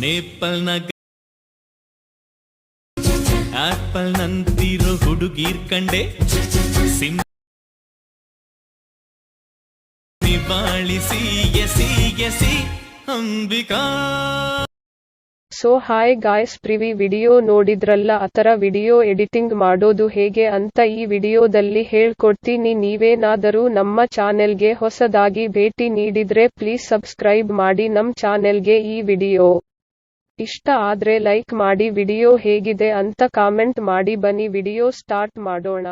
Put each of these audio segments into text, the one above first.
ನೇಪಲ್ನ apple ನಂತಿರೋ ಹುಡುಗೀರ್ ಕಂಡೆ ಬಾಳಿಸಿ ಎಸಿ ಎಸಿ Ambika. So hi guys, previous video ನೋಡಿದ್ರಲ್ಲ, ಆತರ ವಿಡಿಯೋ ಎಡಿಟಿಂಗ್ ಮಾಡೋದು ಹೇಗೆ ಅಂತ ಈ ವಿಡಿಯೋದಲ್ಲಿ ಹೇಳ್ಕೊಡ್ತೀನಿ. ನೀವೇನಾದರೂ ನಮ್ಮ ಚಾನೆಲ್ಗೆ ಹೊಸದಾಗಿ ಭೇಟಿ ನೀಡಿದ್ರೆ ಪ್ಲೀಸ್ ಸಬ್ಸ್ಕ್ರೈಬ್ ಮಾಡಿ ನಮ್ ಚಾನೆಲ್ಗೆ. ಈ ವಿಡಿಯೋ ಇಷ್ಟ ಆದ್ರೆ ಲೈಕ್ ಮಾಡಿ, ವಿಡಿಯೋ ಹೇಗಿದೆ ಅಂತ ಕಾಮೆಂಟ್ ಮಾಡಿ. ಬನ್ನಿ ವಿಡಿಯೋ ಸ್ಟಾರ್ಟ್ ಮಾಡೋಣ.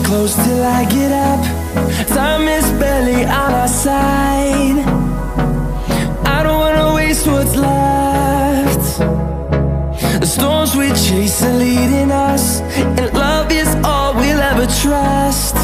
Close till I get up, time is barely on our side. I don't wanna waste what's left. The storms we chase are leading us, and love is all we'll ever trust.